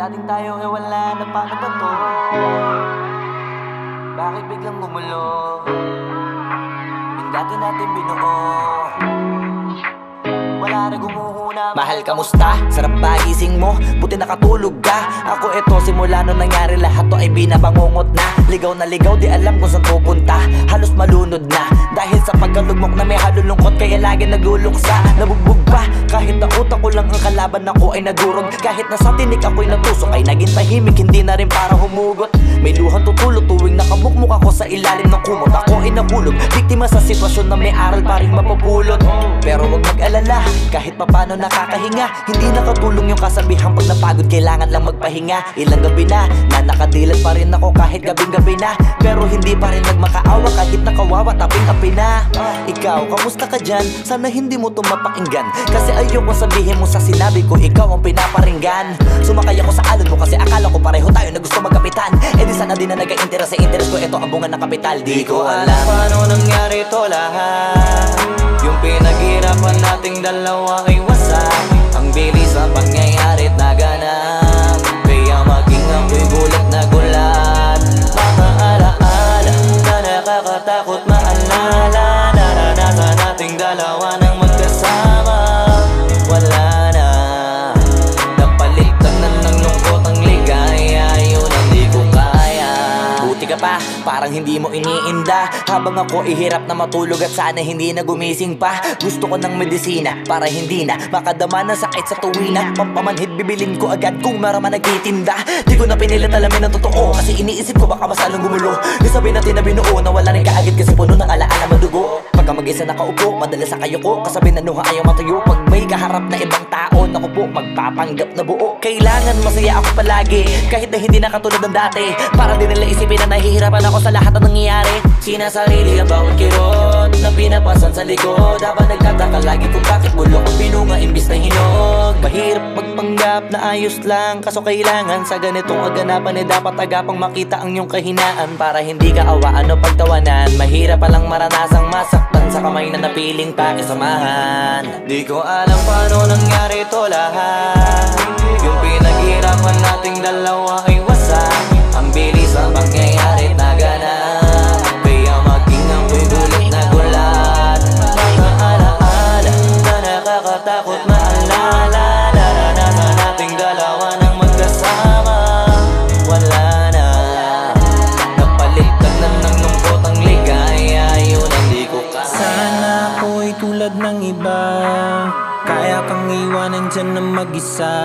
dating tayo wala na, paano ba to? Bakit biglang gumulo? Yung dati natin binuo, wala na gumuhuna. Mahal, kamusta? Sarap ba gising mo? Buti nakatulog ka. Ako eto, simula nung nangyari lahat to ay binabangungot na. Ligaw na ligaw, di alam kung saan pupunta. Halos malunod na dahil sa pagkalugmok na may halulungkot, kaya lagi nagluluksa. Nabugbog pa, kahit na utak ko lang ang kalaban, ako ay nagurog. Kahit na sa tinik ako'y natusok, ay naging tahimik, hindi na rin para humugot. May luhang tutulog tuwing nakabukmuk ako sa ilalim ng kumot. Ako ay nahulog, biktima sa sitwasyon na may aral pa rin mapupulot. Pero wag mag-alala, kahit papano nakakahinga. Hindi nakatulong yung kasabihan, pag napagod kailangan lang magpahinga. Ilang gabi na nakadilat pa rin ako kahit gabing-gabi na. Pero hindi pa rin nagmakaawa kahit nakawawa, taping-api na. Ikaw, kamusta ka dyan? Sana hindi mo to mapakinggan, kasi ayoko sabihin mo sa sinabi ko ikaw ang pinaparinggan. Sumakay ako sa alon mo kasi akala ko pareho tayo na gusto magkapitan. Eh di sana din na nag-interest sa interest ko, ito ang bunga ng kapital. Di ko alam paano nangyari to lahat. Yung pinaghirapan nating dalawa ay wasak. Ang bilis ang pangyayari't naganap, kaya maging ako'y gulat na gulat. Mga alaala na nakakatakot maalala, naranasan nating dalawa nang magkasama. Wala na, napalitan na ng lungkot ang ligaya, yun ang di ko kaya. Buti ka pa, parang hindi mo iniinda, habang ako ihirap na matulog at sana hindi na gumising pa. Gusto ko ng medisina para hindi na makadama ng sakit sa tuwina. Pampamanhid bibilin ko agad kung maraman nagtitinda. Di ko na pinilit alamin ang totoo, kasi iniisip ko baka mas lalong gumulo. Isabi natin na binuo na wala rin kaagad, kasi puno ng alaala madugo. Pagka mag-isa nakaupo, madalas sa kayo ko, kasabi na nuha ayaw matuyo. Pag may kaharap na ibang tao, naku po, magpapanggap na buo. Kailangan masaya ako palagi, kahit na hindi na katulad ng dati. Para din nila isipin na nahihirapan ako sa lahat ng nangyayari. Sinasarili ang bawat kirot na pinapasan sa likod, habang nagtataka lagi kung bakit bulok ang pinunga imbis na hinog. Mahirap magpanggap na ayos lang, kaso kailangan sa ganitong aganapan dapat agapang makita ang iyong kahinaan, para hindi ka awaan o pagtawanan. Mahirap palang maranasang masaktan sa kamay na napiling pakisamahan. Di ko alam paano nangyari to lahat. Yung pinaghirapan nating dalawa ay wasak. Ang bilis ang pangyayari't naganap, kaya maging ako'y gulat na gulat. Mga alaala na nakakatakot maalala, naranasan nating dalawa nang magkasama. Wala na, napalitan na ng lungkot ang ligaya, yun ang di ko kaya. Sana ako'y tulad ng iba, kaya kang iwanan dyan na mag-isa.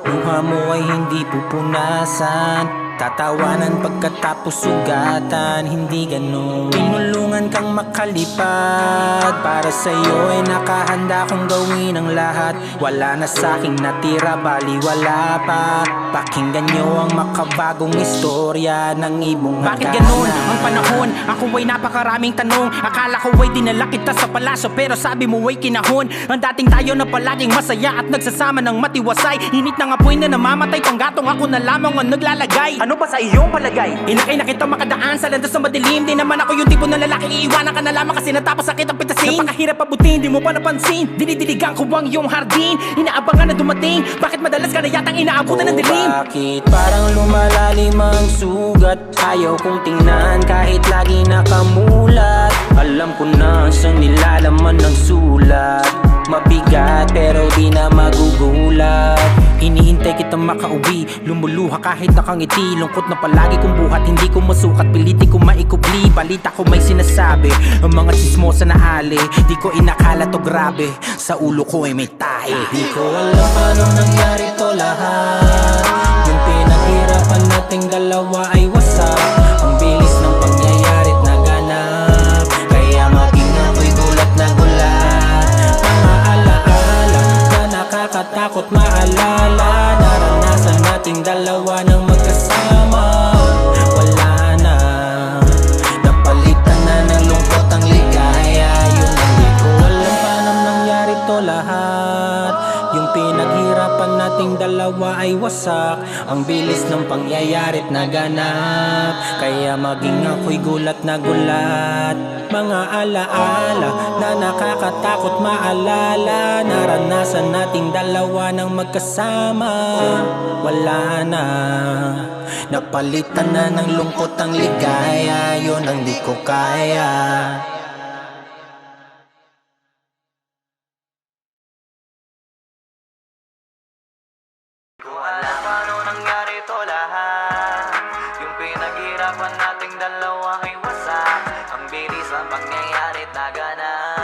Luha mo ay hindi pupunasan, tatawanan pagkatapos sugatan, hindi ganun. Tinulungan kang makalipad, para sa'yo ay nakahanda kong gawin ang lahat. Wala na sa'king natira, baliwala pa. Pakinggan nyo ang makabagong istorya ng ibong hagdanan. Bakit ganun ang panahon? Ako ay napakaraming tanong. Akala ko ay dinala kita sa palasyo, pero sabi mo ay kinahon. Ang dating tayo na palaging masaya at nagsasama ng matiwasay. Init ng apoy na namamatay, panggatong ako na lamang ang naglalagay. Ano ba sa iyong palagay? Inakay na kita makadaan sa landas na madilim. Di naman ako yung tipo ng lalaki, iiwanan ka na lamang kasi natapos sakit ang pitasin. Napakahirap abutin, di mo pa napansin. Dinidiligan ko ang iyong hardin, inaabangan na dumating. Bakit madalas ka na yatang inaabutan ng dilim? Bakit parang lumalalim ang sugat? Ayaw kong tingnan kahit lagi nakamulat. Alam ko na siyang nilalaman ng sulat. Mabigat pero di na magugulat. Hinihintay kitang makauwi, lumuluha kahit nakangiti. Lungkot na palagi kong buhat, hindi ko masukat, piliti ko maikubli. Balita ko may sinasabi, ang mga chismosa na ali. Di ko inakala to grabe, sa ulo ko ay may tae. Di ko alam paano nangyari to lahat. Yung pinaghirapan nating dalawa ay wasak. Ang bilis ng pangyayari't naganap, kaya maging ako'y gulat na gulat. Mga alaala na nakakatakot maalala, naranasan nating dalawa nang magkasama. Wala na, napalitan na ng lungkot ang ligaya, yun ang di ko alam paano nangyari to lahat. Yung pinaghirapan natin nating dalawa ay wasak. Ang bilis ng pangyayari't naganap, kaya maging ako'y gulat na gulat. Mga alaala na nakakatakot maalala, naranasan nating dalawa ng magkasama. Wala na, napalitan na ng lungkot ang ligaya, yun ang di ko kaya. Ko alam paano nangyari to lahat. Yung pinaghirapan nating dalawa ay wasak. Ang bilis ang pangyayari't naganap.